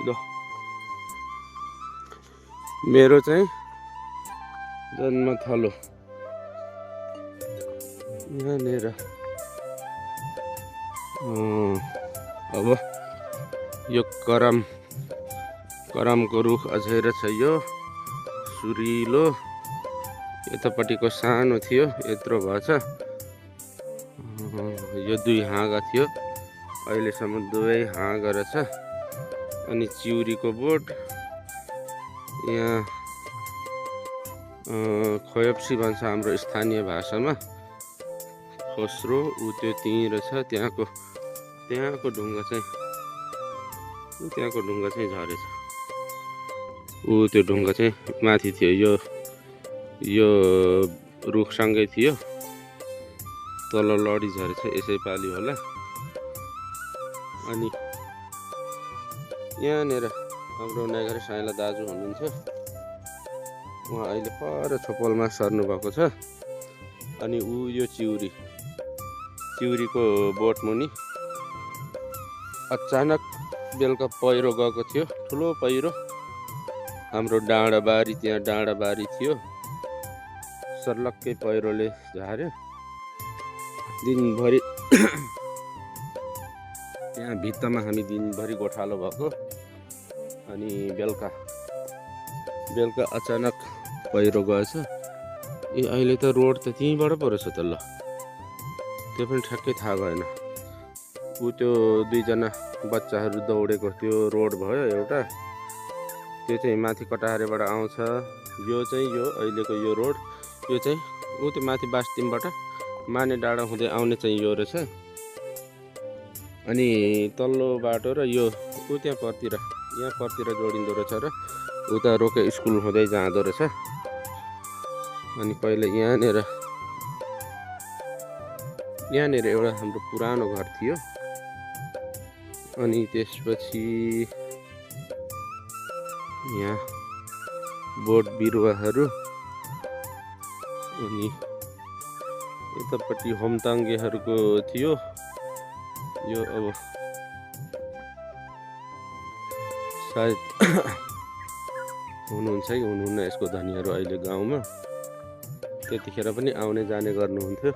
ल मेरो चाहिँ जन्मथलो यहाँनिर अब यो करमको रुख अझै छ। यो सुरिलो यतापट्टिको सानो थियो, यत्रो भएछ। यो दुई हाँगा थियो, अहिलेसम्म दुवै हाँगा रहेछ। अनि चिउरीको बोट यहाँ खोयप्सी भन्छ हाम्रो स्थानीय भाषामा। खोस्रो ऊ त्यो त्यहीँ रहेछ। त्यहाँको ढुङ्गा चाहिँ झरेछ। ऊ त्यो ढुङ्गा चाहिँ माथि थियो। यो रुखसँगै थियो, तल लडी झरेछ। यसै पालि होला। अनि यहाँनिर हाम्रो नागरी साइला दाजु हुनुहुन्थ्यो। उहाँ अहिले पर छोपलमा सर्नु भएको छ। अनि यो चिउरीको बोट मुनि अचानक बेलुका पहिरो गएको थियो, ठुलो पहिरो। हाम्रो डाँडाबारी, त्यहाँ डाँडाबारी थियो, सर्लक्कै पहिरोले झार्यो। दिनभरि त्यहाँ भित्तामा हामी दिनभरि गोठालो भएको। अनि बेलुका अचानक पहिरो गएछ। अहिले त रोड त त्यहीँबाट पो रहेछ त। ल त्यो पनि ठ्याक्कै थाहा भएन। ऊ त्यो दुईजना बच्चाहरू दौडेको त्यो रोड भयो एउटा, त्यो चाहिँ माथि कटारेबाट आउँछ। यो अहिलेको यो रोड, यो चाहिँ ऊ त्यो माथि बास्तिमबाट माने डाँडा हुँदै आउने चाहिँ यो रहेछ। अनि तल्लो बाटो र यो ऊ यहाँ परतिर जोडिँदो रहेछ र उता रोके स्कुल हुँदै जाँदो रहेछ। अनि पहिला यहाँनिर एउटा हाम्रो पुरानो घर थियो। अनि त्यसपछि यहाँ बोट बिरुवाहरू। अनि यतापट्टि होमताङ्गेहरूको थियो। यो अब सायद हुनुहुन्छ कि हुनुहुन्न यसको धनीहरू अहिले गाउँमा। त्यतिखेर पनि आउने जाने गर्नुहुन्थ्यो,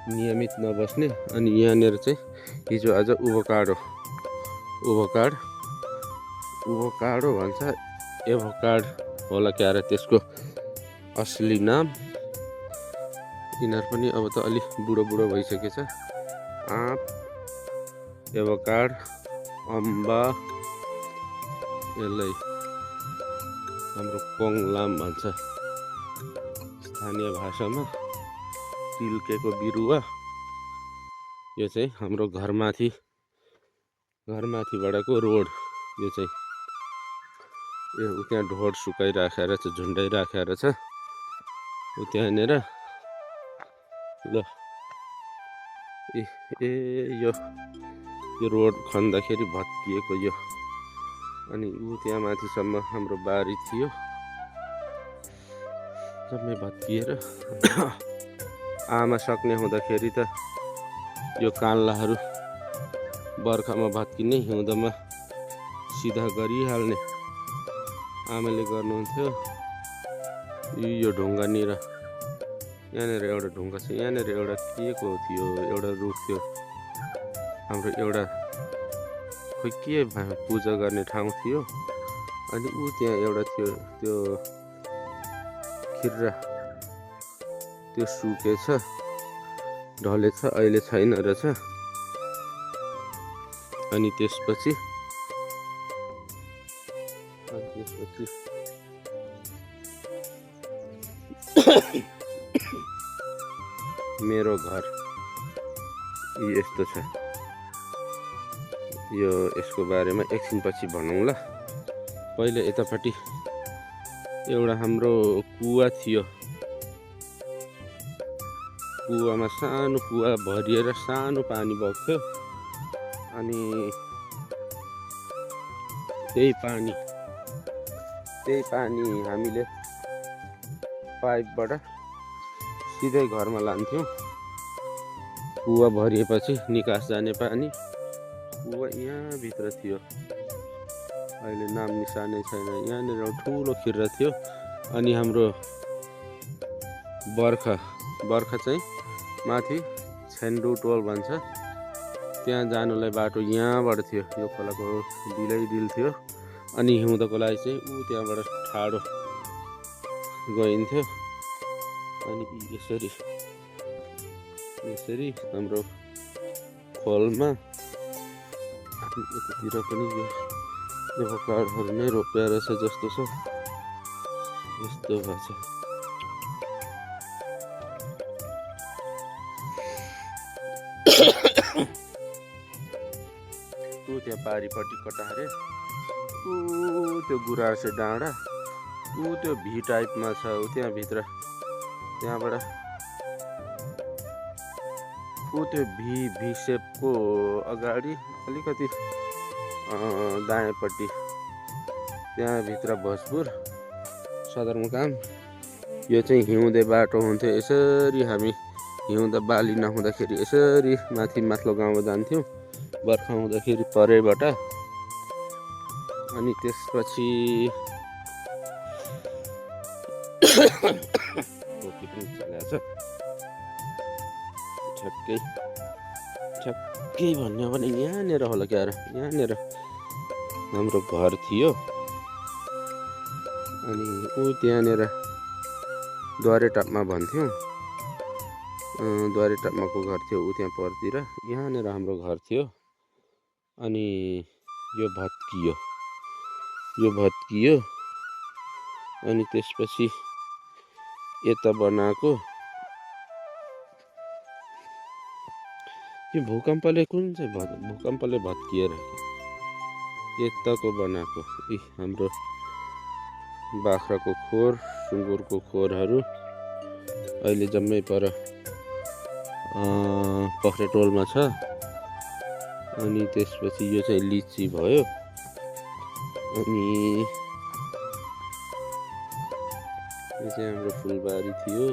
नियमित नबस्ने। अनि यहाँनिर चाहिँ हिजो आज उभोकाडो भन्छ, एभोकाड होला क्या अरे त्यसको असली नाम। यिनीहरू पनि अब त अलि बुढो भइसकेछ। आँप, एभोकाड, अम्बा, यसलाई हाम्रो कोङलाम भन्छ स्थानीय भाषामा। तिल्केको बिरुवा। यो चाहिँ हाम्रो घरमाथिबाटको रोड। यो चाहिँ त्यहाँ ढोड सुकाइराखेर छ, झुन्डाइराखेर छ त्यहाँनिर। ल यो रोड खन्दाखेरि भत्किएको यो। अनि त्यहाँ माथिसम्म हाम्रो बारी थियो, जम्मै भत्किएर। आमा सक्ने हुँदाखेरि त यो कान्लाहरू बर्खामा भत्किने, हिउँदमा सिधा गरिहाल्ने आमाले गर्नुहुन्थ्यो। यो ढुङ्गानिर यहाँनिर एउटा ढुङ्गा छ। यहाँनिर एउटा के को थियो, एउटा रुख थियो हाम्रो, एउटा खोइ के पूजा गर्ने ठाउँ थियो। अनि त्यहाँ एउटा थियो, त्यो खिर्रा, त्यो सुकेछ, ढलेछ, अहिले छैन रहेछ। अनि त्यसपछि मेरो घर यस्तो छ। यसको बारेमा एकछिनपछि भनौँला। पहिले यतापट्टि एउटा हाम्रो कुवा थियो। कुवामा सानो कुवा भरिएर सानो पानी बग्थ्यो। अनि त्यही पानी हामीले पाइपबाट सिधै घरमा लान्थ्यौँ। कुवा भरिएपछि निकास जाने पानी कुवा यहाँभित्र थियो। अहिले नाम निशानै छैन। यहाँनिर ठुलो खिर्रा थियो। अनि हाम्रो बर्खा चाहिँ माथि छेन्डु टोल भन्छ, त्यहाँ जानुलाई बाटो यहाँबाट थियो। यो खोलाको डिल थियो। अनि हिउँदको लागि चाहिँ त्यहाँबाट ठाडो गइन्थ्यो। अनि यसरी हाम्रो खोलमा यतातिर पनि यो एभोकाडोहरू नै रोप्या रहेछ जस्तो छ। यस्तो भएको छ। त्यहाँ पारिपट्टि कटारे त्यो गुराँसे डाँडा त्यो भी टाइपमा छ। त्यहाँ भित्र त्यहाँबाट त्यो भी सेपको अगाडि अलिकति दायाँपट्टि त्यहाँभित्र भोजपुर सदरमुकाम। यो चाहिँ हिउँदे बाटो हुन्थ्यो। यसरी हामी हिउँदा बाली नहुँदाखेरि यसरी माथिल्लो गाउँमा जान्थ्यौँ बर्खा हुँदाखेरि परैबाट। अनि त्यसपछि टोकी पनि चलाएको छ। ठ्याक्कै भन्ने हो भने यहाँनिर होला क्या र, यहाँनिर हाम्रो घर थियो। अनि त्यहाँनिर द्वारे टापमा भन्थ्यौँ, द्वारे टापमाको घर थियो त्यहाँ परतिर। यहाँनिर हाम्रो घर थियो। अनि यो भत्कियो। अनि त्यसपछि यता बनाएको। यो भूकम्पले भूकम्पले भत्किएर यताको बनाएको। हाम्रो बाख्राको खोर, सुँगुरको खोरहरू अहिले जम्मै पर पख्रेटोलमा छ। अनि त्यसपछि यो चाहिँ लिची भयो। अनि यो चाहिँ हाम्रो फुलबारी थियो।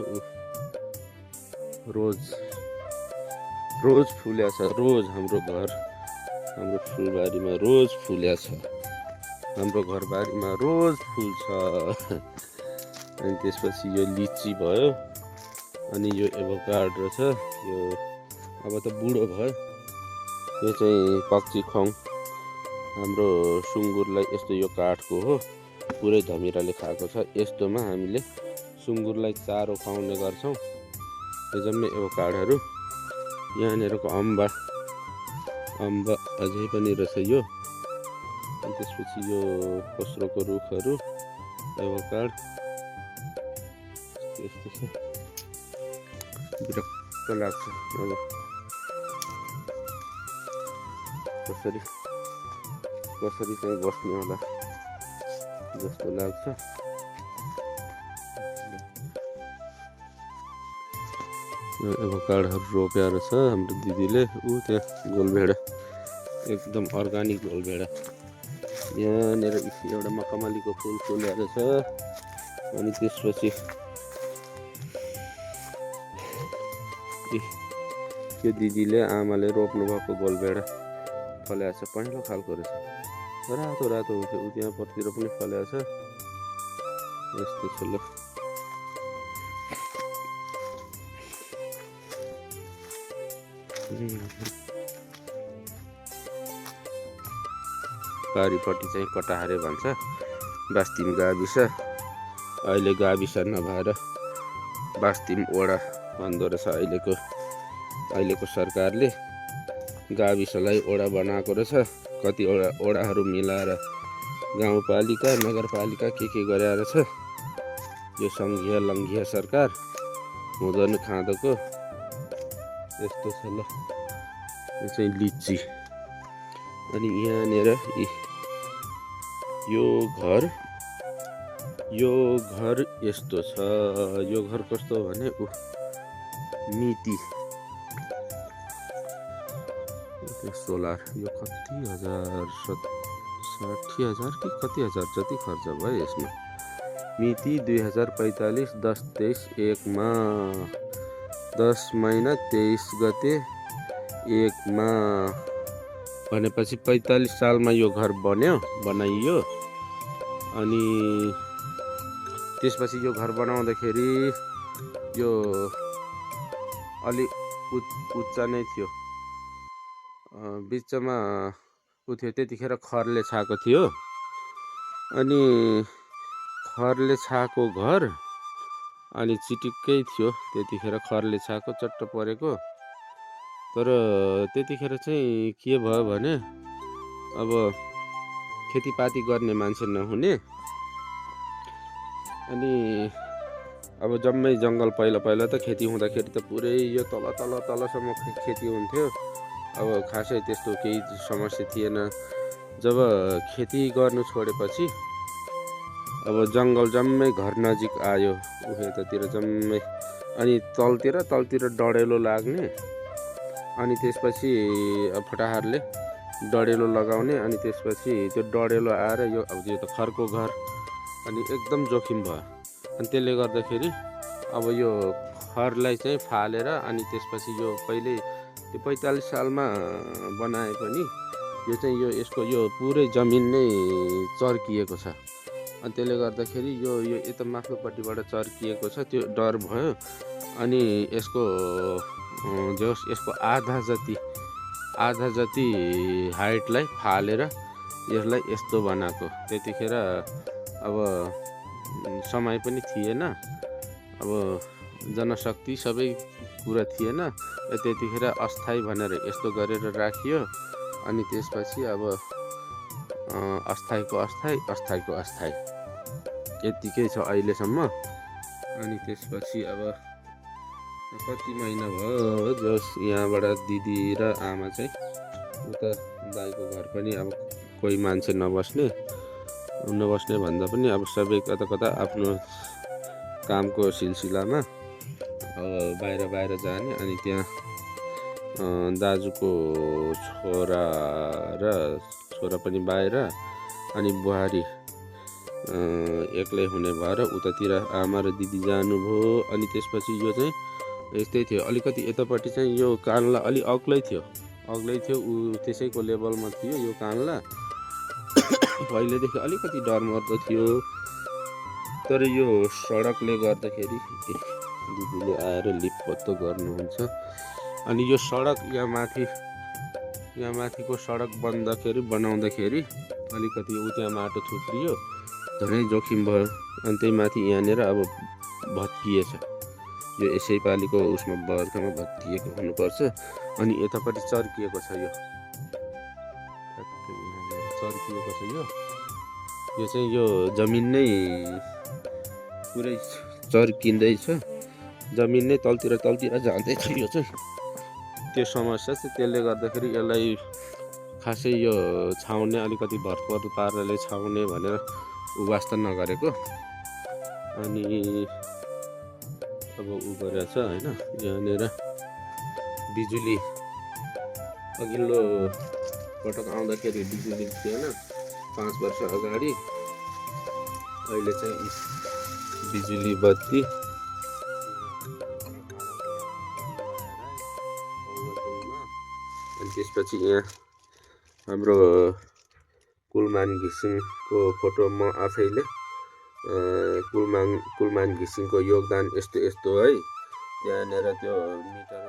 रोज फुल्या छ। रोज हाम्रो फुलबारीमा रोज फुल्या छ। हाम्रो घरबारीमा रोज फुल्छ। अनि त्यसपछि यो लिची भयो। अनि यो एभोकाडो छ। यो अब त बुढो भयो। यो चाहिँ पक्ची खोङ। हाम्रो सुँगुरलाई यस्तो यो काठको हो, पुरै धमिराले खाएको छ। यस्तोमा हामीले सुँगुरलाई चारो खुवाउने गर्छौँ। यो जम्मै एभोकाडोहरू। यहाँनिरको अम्बा अझै पनि रहेछ यो। अनि त्यसपछि यो खोस्रोको रुखहरू, एभोकाड यस्तो छ। विरक्त लाग्छ। अब कसरी चाहिँ बस्ने होला जस्तो लाग्छ। एभोकाडोहरू रोप्या रहेछ हाम्रो दिदीले। त्यहाँ गोलभेडा, एकदम अर्ग्यानिक गोलभेडा। यहाँनिर एउटा मखमलीको फुल फुलेर छ। अनि त्यसपछि यो दिदीले आमाले रोप्नु भएको गोलभेडा फल्याएको छ। पहेँलो खालको रहेछ, रातो हुन्थ्यो। त्यहाँ परतिर पनि फल्याएको छ। यस्तो छ ल। पारिपट्टि चाहिँ कटाहारे भन्छ, बास्तिम गाविस। अहिले गाविस नभएर बास्तिम ओडा भन्दो रहेछ। अहिलेको सरकारले गाविसलाई ओडा बनाएको रहेछ। कतिवटा ओडाहरू मिलाएर गाउँपालिका, नगरपालिका के गरेर छ। यो सङ्घीय लङ्घीय सरकार हुँदैन खाँदोको। यस्तो छ ल। यो चाहिँ लिची। अनि यहाँनिर यो घर यस्तो छ। यो घर कस्तो भने मिति सोलर। यो कति हजार, 60,000 कि कति हजार जति खर्च भयो यसमा। मिति 2045 10/23 1 मा 10 महिना 23 गते एकमा भनेपछि 45 सालमा यो घर बनाइयो। अनि त्यसपछि यो घर बनाउँदाखेरि यो अलि उच्च नै थियो, बिचमा थियो, त्यतिखेर खरले छाएको थियो। अनि खरले छाएको घर अनि चिटिक्कै थियो त्यतिखेर खरले छाएको चट्ट परेको। तर त्यतिखेर चाहिँ के भयो भने अब खेतीपाती गर्ने मान्छे नहुने, अनि अब जम्मै जङ्गल पहिला त खेती हुँदाखेरि त पुरै यो तलसम्म खेती हुन्थ्यो। अब खासै त्यस्तो केही समस्या थिएन। जब खेती गर्नु छोडेपछि अब जङ्गल जम्मै घर नजिक आयो, यतातिर जम्मै। अनि तलतिर डढेलो लाग्ने, अनि त्यसपछि फटाहारले डढेलो लगाउने, अनि त्यसपछि त्यो डढेलो आएर यो त खरको घर, अनि एकदम जोखिम भयो। अनि त्यसले गर्दाखेरि अब यो खरलाई चाहिँ फालेर, अनि त्यसपछि यो पहिले त्यो 45 सालमा बनाए पनि यो चाहिँ यसको पुरै जमिन नै चर्किएको छ। अनि त्यसले गर्दाखेरि यो यता माथिल्लोपट्टिबाट चर्किएको छ, त्यो डर भयो। अनि यसको आधा जति हाइटलाई फालेर यसलाई यस्तो बनाएको। त्यतिखेर अब समय पनि थिएन, अब जनशक्ति सबै कुरा थिएन, त्यतिखेर अस्थायी भनेर यस्तो गरेर राखियो। अनि त्यसपछि अब अस्थायीको अस्थायी यतिकै छ अहिलेसम्म। अनि त्यसपछि अब कति महिना भयो जस यहाँबाट दिदी र आमा चाहिँ उता दाइको घर पनि अब कोही मान्छे नबस्ने भन्दा पनि अब सबै कता आफ्नो कामको सिलसिलामा बाहिर जाने। अनि त्यहाँ दाजुको छोरा पनि बाहिर, अनि बुहारी एक्लै हुने भएर उतातिर आमा र दिदी जानुभयो। अनि त्यसपछि यो चाहिँ यस्तै थियो, अलिकति यतापट्टि चाहिँ यो कान्ला अलि अग्लै थियो, ऊ त्यसैको लेभलमा थियो यो कान्ला। पहिलेदेखि अलिकति डरमर्दो थियो। तर यो सडकले गर्दाखेरि दिदीले आएर लिपपोतो गर्नुहुन्छ। अनि यो सडक यहाँ माथिको सडक बनाउँदाखेरि अलिकति त्यहाँ माटो थुप्रियो, झनै जोखिम भयो। अनि त्यही माथि यहाँनिर अब भत्किएछ, यो यसैपालिको उसमा बर्खामा भत्किएको हुनुपर्छ। अनि यतापट्टि चर्किएको छ, यो चाहिँ यो जमिन नै पुरै चर्किँदैछ, जमिन नै तलतिर जाँदैछ। यो चाहिँ त्यो समस्या चाहिँ, त्यसले गर्दाखेरि यसलाई खासै यो छाउने अलिकति भरपर पाराले छाउने भनेर वास्ता नगरेको। अनि अब गरेछ होइन। यहाँनिर बिजुली अघिल्लो पटक आउँदाखेरि बिजुली थिएन 5 वर्ष अगाडि। अहिले चाहिँ बिजुली बत्ती अनि त्यसपछि यहाँ हाम्रो कुलमान घिसिङको फोटो, म आफैले कुलमान घिसिङको योगदान यस्तो है। यहाँनिर त्यो मिटर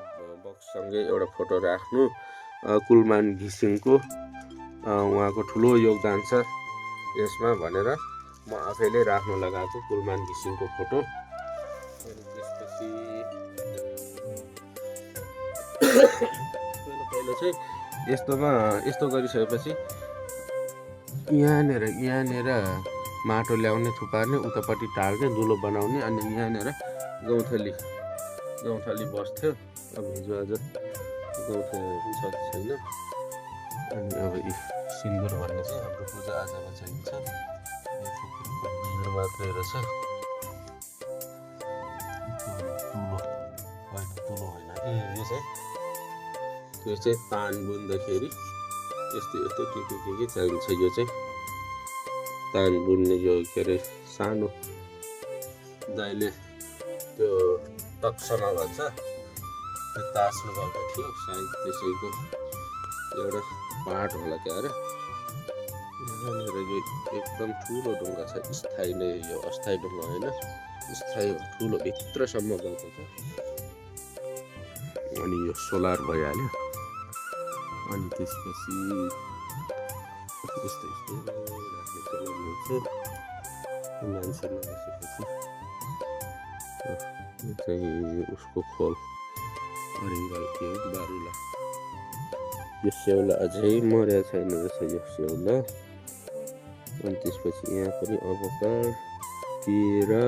बक्ससँगै एउटा फोटो राख्नु, कुलमान घिसिङको उहाँको ठुलो योगदान छ यसमा भनेर म आफैले राख्न लगाएको कुलमान घिसिङको फोटो। अनि त्यसपछि पहिला चाहिँ यस्तो गरिसकेपछि यहाँनिर माटो ल्याउने, थुपार्ने, उतापट्टि टार्ने, दुलो बनाउने। अनि यहाँनिर गौँथली बस्थ्यो। अब हिजोआज गौँथली छ कि छैन। अनि अब सिन्दुर भन्ने चाहिँ हाम्रो पूजाआजामा चाहिन्छ, मात्रै रहेछ। तुलो होइन, यो चाहिँ पान बुन्दाखेरि यस्तो के चाहिन्छ। यो चाहिँ तान बुन्ने, यो के अरे सानो दाइले त्यो तक्समा भन्छ, तास्नु भएको थियो सायद त्यसैको एउटा पार्ट होला क्या अरे। यहाँनिर यो एकदम ठुलो ढुङ्गा छ, स्थायी नै, यो अस्थायी ढुङ्गा होइन, स्थायी ठुलो भित्रसम्म गएको छ। अनि यो सोलर भइहाल्यो। अनि त्यसपछि यस्तो यस्तो राख्ने चलाउनु हुन्छ मान्छे नबसेपछि। यो चाहिँ उसको खोल अरिङ्गल के हो बारुला। यो स्याउला अझै मरेको छैन रहेछ यो स्याउला। अनि त्यसपछि यहाँ पनि अबकार केरा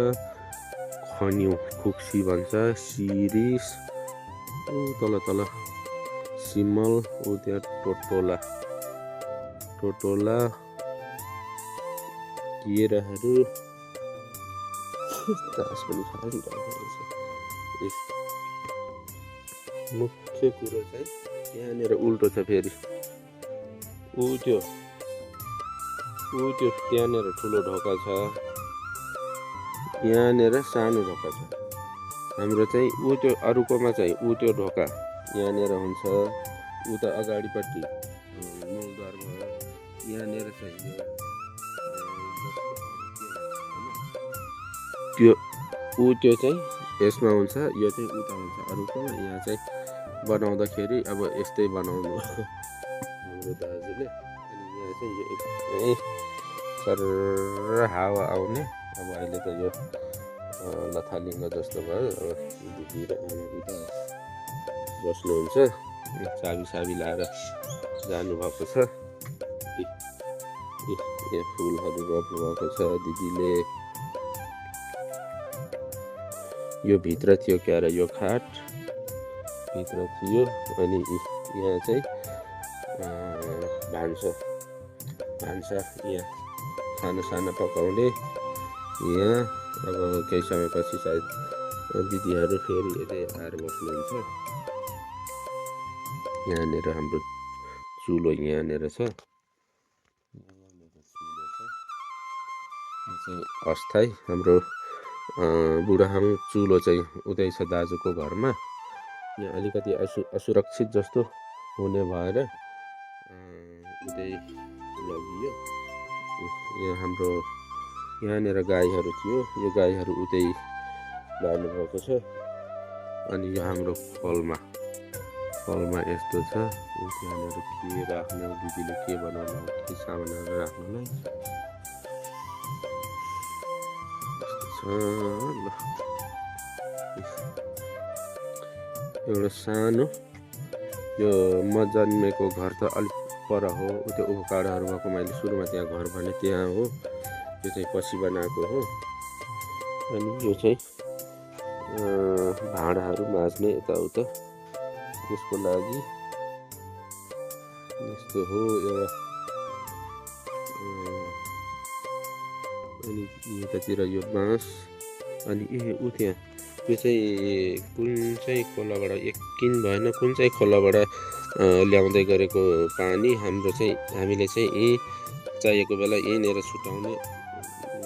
खन्यु खुक्सी भन्छ, सिरिस ऊ तल तल सिमल, ऊ त्यहाँ टोटोला केराहरू तास पनि खाइरहेको रहेछ। मुख्य कुरो चाहिँ यहाँनिर उल्टो छ फेरि। ऊ त्यो त्यहाँनिर ठुलो ढोका छ, यहाँनिर सानो ढोका छ। हाम्रो चाहिँ ऊ त्यो अरूकोमा चाहिँ ऊ त्यो ढोका यहाँनिर हुन्छ, उता अगाडिपट्टि मूलद्वार भयो। यहाँनिर चाहिँ त्यो त्यो चाहिँ यसमा हुन्छ, यो चाहिँ उता हुन्छ अरूकोमा। यहाँ चाहिँ बनाउँदाखेरि अब यस्तै बनाउनु हाम्रो दाजुले। अनि यहाँ चाहिँ यो एकदमै सरर हावा आउने। अब अहिले त यो लथालिङ्ग जस्तो भयो। अब दिदी र आमा उता बस्नुहुन्छ, चाबी लाएर जानुभएको छ। यहाँ फुलहरू रोप्नु भएको छ दिदीले। यो भित्र थियो क्या अरे, यो खाट भित्र थियो। अनि यहाँ चाहिँ भान्सा यहाँ खाना पकाउने। यहाँ अब केही समयपछि सायद दिदीहरू फेरि यतै आएर बस्नुहुन्छ। यहाँनिर हाम्रो चुलो यहाँनिर छ, चाहिँ अस्थायी। हाम्रो बुढाआमा चुलो चाहिँ उतै छ दाजुको घरमा। यहाँ अलिकति असुरक्षित जस्तो हुने भएर उतै लगियो। यहाँ हाम्रो यहाँनिर गाईहरू थियो, यो गाईहरू उतै लानुभएको छ। अनि यो हाम्रो फलमा यस्तो छ। यहाँनिर के राख्ने, दिदीले के बनाउनु, के सामानहरू राख्नुलाई ल। एउटा सानो यो म जन्मेको घर त अलिक पर हो, त्यो उकाडाहरू भएको। मैले सुरुमा त्यहाँ घर भने त्यहाँ हो, यो चाहिँ पछि बनाएको हो। अनि यो चाहिँ भाँडाहरू माझ्ने यताउता त्यसको लागि यस्तो हो एउटा। अनि यतातिर यो बाँस। अनि ऊ त्यहाँ यो चाहिँ कुन चाहिँ खोलाबाट यकिन भएन, कुन चाहिँ खोलाबाट ल्याउँदै गरेको पानी। हामीले चाहिँ यहीँ चाहिएको बेला यहीँनिर छुट्याउने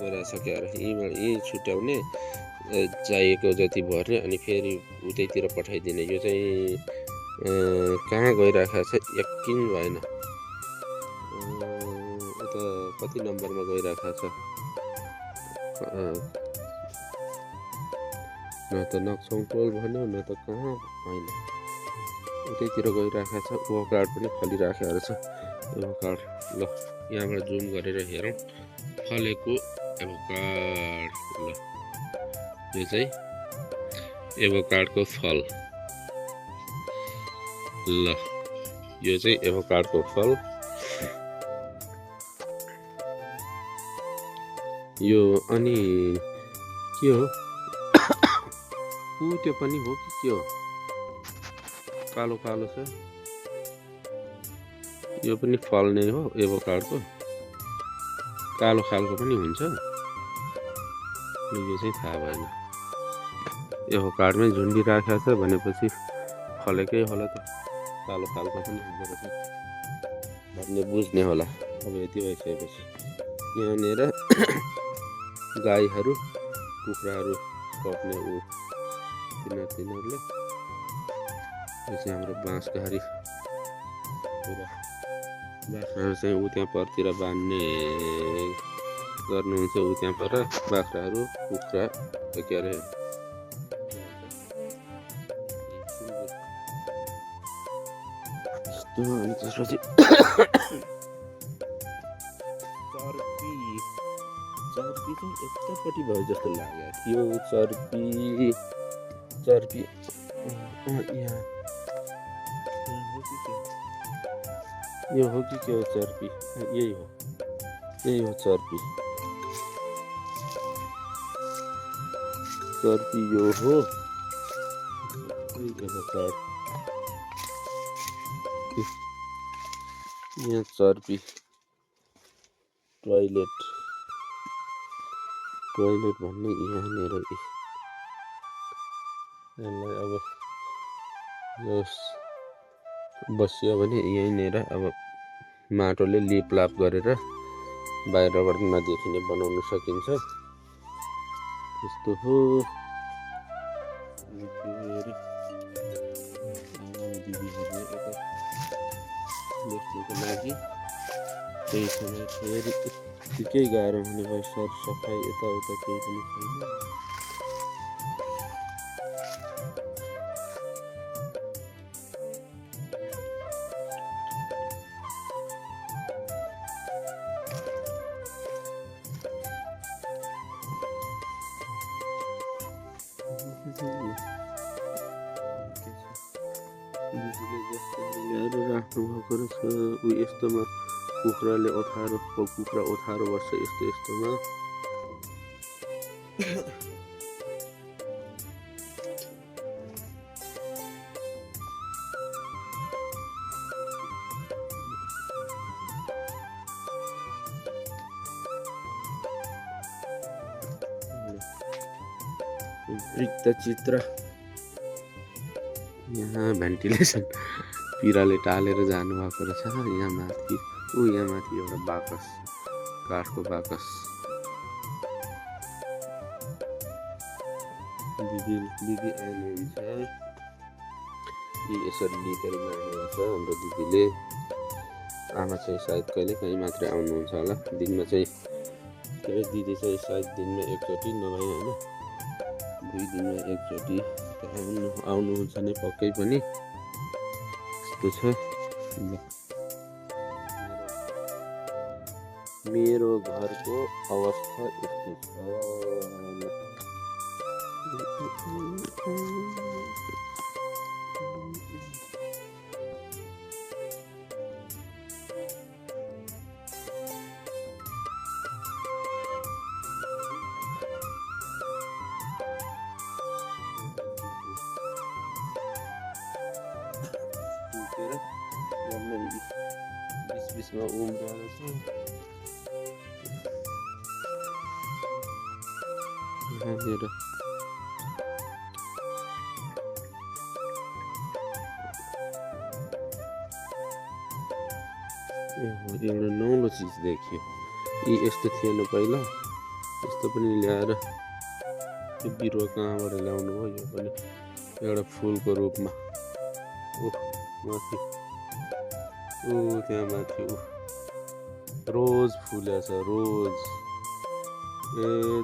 गरिरहेछ क्या अरे। यहीँ छुट्याउने, चाहिएको जति भर्ने अनि फेरि उतैतिर पठाइदिने। यो चाहिँ कहाँ गइरहेको छ यकिन भएन। उता कति नम्बरमा गइरहेको छ, न त नक्सौटोल भन्यो न त कहाँ होइन, उतैतिर गइरहेको छ। ओभरकार्ड पनि फलिरहेको रहेछ, एभोकाड। ल यहाँबाट जुम गरेर हेरौँ फलेको एभोकाड। ल यो चाहिँ एभोकाडको फल। ल यो चाहिँ एभोकाडको फल। यो अनि के हो, त्यो पनि हो कि के हो, कालो कालो छ। यो पनि फल नै हो एभोकाडको, कालो खालको पनि हुन्छ। यो चाहिँ थाहा भएन। एभोकाडमै झुन्डी राखेको छ भनेपछि फलेकै होला त, कालो खालको पनि हुँदो रहेछ भन्ने बुझ्ने होला। अब यति भइसकेपछि यहाँनिर गाईहरू कुखुराहरू खोप्ने तिनीहरूले यो चाहिँ हाम्रो बाँसघारी पुरा बाख्राहरू चाहिँ ऊ त्यहाँ परतिर बाँध्ने गर्नुहुन्छ। ऊ त्यहाँ पर बाख्राहरू कुखुरा के अरे यस्तो। अनि त्यसपछि चर्पी चाहिँ यतापट्टि भयो जस्तो लागेको थियो। चर्पी यहाँ यो हो कि के हो चर्पी? यही हो चर्पी यो हो। यहाँ चर्पी टोइलेट भन्ने यहाँनिर यसलाई अब बसियो भने यहीँनिर अब माटोले लिपलाप गरेर बाहिरबाट नदेखिने बनाउन सकिन्छ। त्यस्तो हो। दिदीहरूले यता बस्नुको लागि त्यही समय फेरि त्यतिकै गाह्रो हुने भयो। सरसफाइ यताउता केही पनि छैन। दिदीले जस्तो ल्याएर राख्नु भएको रहेछ। ऊ यस्तोमा कुखुराले कुखुरा ओथारो बस्छ यस्तोमा। वृत्तचित्र यहाँ भेन्टिलेसन पिराले टालेर जानुभएको रहेछ। यहाँ माथि एउटा बाकस, काठको बाकस। दिदी आउनुहुन्छ। यसरी लिपेर जानुहुन्छ हाम्रो दिदीले। आमा चाहिँ सायद कहिले काहीँ मात्रै आउनुहुन्छ होला। दिनमा चाहिँ दिदी चाहिँ सायद दिनमा एकचोटि नभए होइन 2 दिनमा एकचोटि आउनुहुन्छ नै पक्कै पनि। यस्तो छ। मेरो घरको अवस्था यस्तो छ। बिचमा उम्रेर छ। यहाँनिर एउटा नौलो चिज देखियो। यस्तो थिएन पहिला। यस्तो पनि ल्याएर यो बिरुवा कहाँबाट ल्याउनु हो? यो पनि एउटा फुलको रूपमा। माथि त्यहाँ माथि रोज फुलेछ। रोज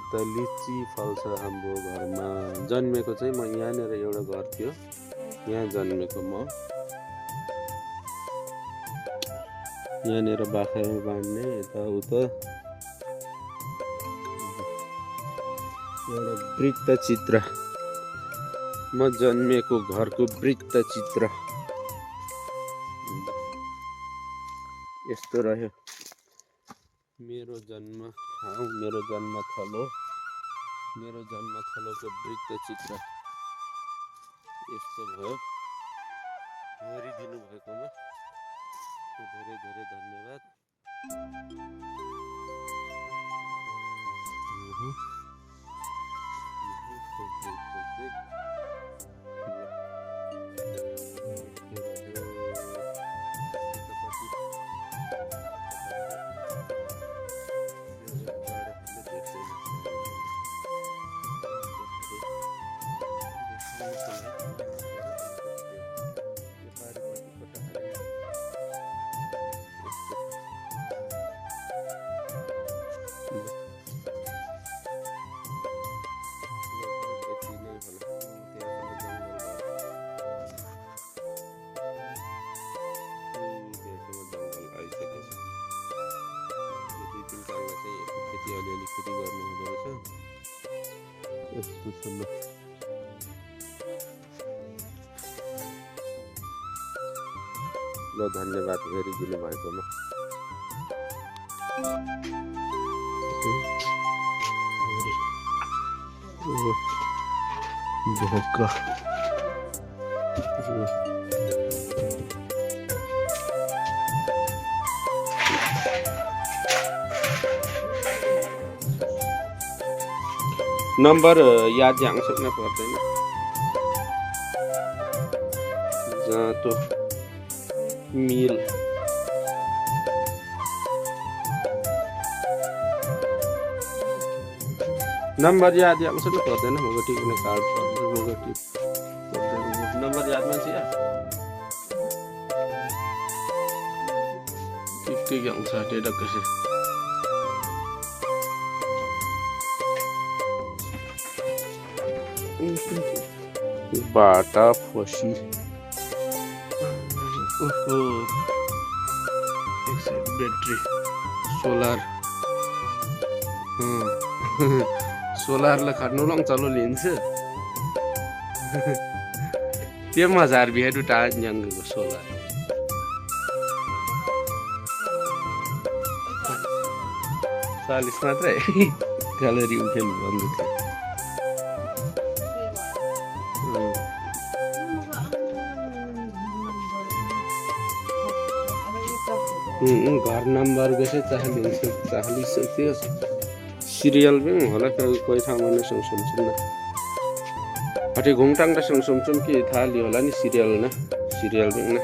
त लिची फल्छ हाम्रो घरमा। जन्मेको चाहिँ म यहाँनिर एउटा घर थियो, यहाँ जन्मेको म। यहाँनिर बाख्रामा बाँध्ने यताउता एउटा वृत्तचित्र, म जन्मेको घरको वृत्तचित्र यस्तो रह्यो। मेरो जन्मथलोको वृत्तचित्र यस्तो भयो। हेरिदिनु भएकोमा धेरै धेरै धन्यवाद। जति अलिअलि खेती गर्नु हुँदो रहेछ। यस्तो छ ल। ल धन्यवाद हेरिदिनु भएकोमा। बोका नंबर याद ध्यान सकना पर्दैन। जहाँ तो मिल नंबर याद ध्यान सकना पर्दैन। मगटी कुनै कार्ड पर्दैन। मगटी नंबर याद मान्छे यार के आउँछ टेडा कसै बाटा फसी ओहो एक साइड बैटरी सोलर सोलर ला खट्नु लङ चलो लिन्छ त्यो मजार बिहे दुटा जङ्गको सोलर 40 मात्रै ग्यालरी उठेन भन्दै थियो। घर नंबर कैसे 40 थियो सिरियल पनि होला कोही ठाउँमा नै सुन्छौँ न अटे घुङटाङ र सुन्छौँ कि थाली होला नि सिरियल न सिरियल पनि न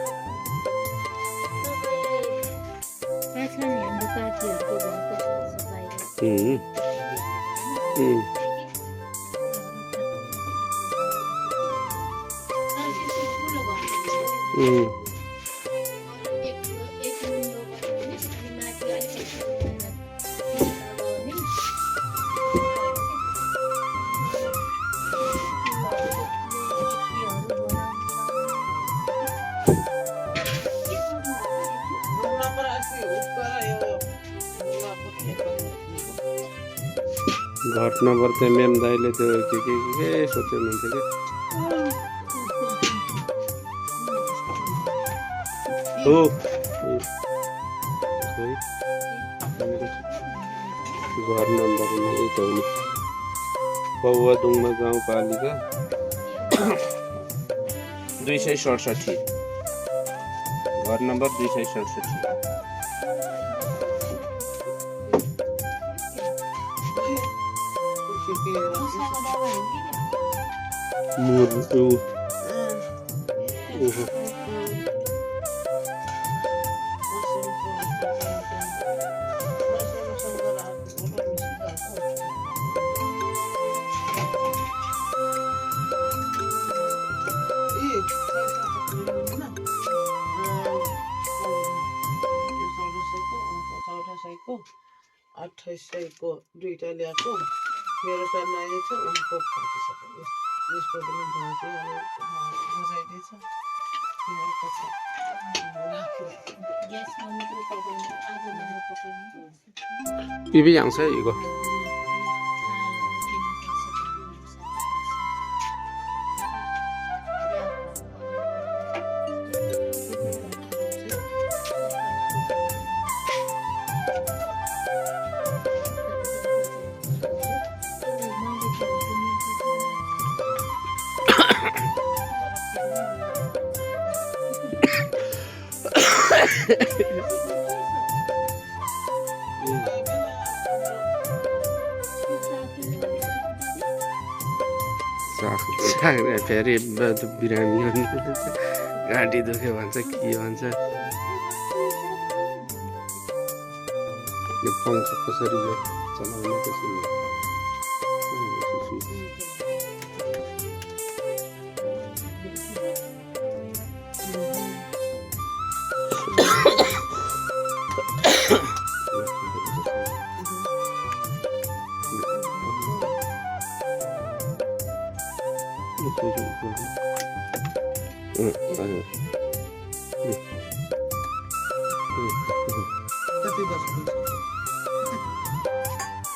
घर नम्बर चाहिँ मेम दाइले त्यो के सोच्नुहुन्थ्यो कि हो घर नम्बर यही त हो नि पौवादुङमा गाउँपालिका 267 घर नम्बर 267 को 2800 को दुईटा ल्याएको मेरो त नयाँ छ उनको फाटिसक्यो यसको पनि ढाँचे बजाइदिएछ पिबी आउँछ इगो फेरि बिरामी घाँटी दुख्यो भन्छ के भन्छ यो पङ्खा कसरी यो चलाउनु कसरी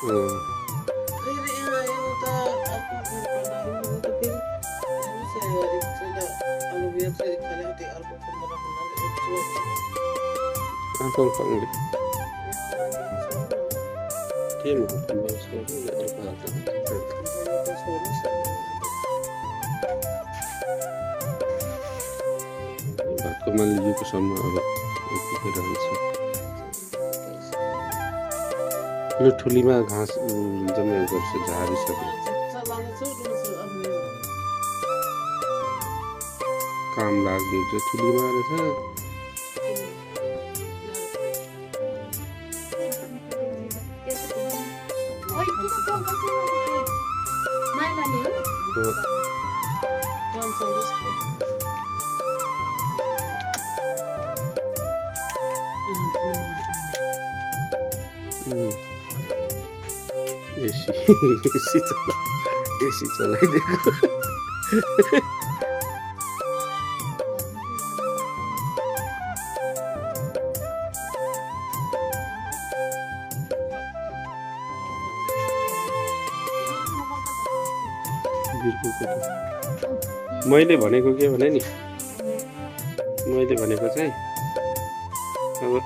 फेरि यहाँ एउटा अर्को घर बनायो त फेरि हेर्नुहोस् अब यो चाहिँ खाली त्यो अर्को कमरा बनाउने के भातको मालिकको सम्म अब यतिकै रहन्छ। यो ठुलीमा घाँस जम्मै गर्छ झारिसक्यो काम लाग्ने जो ठुलीमा रहेछ। एसी चलाइदिएको मैले भनेको के भने नि, मैले भनेको चाहिँ अब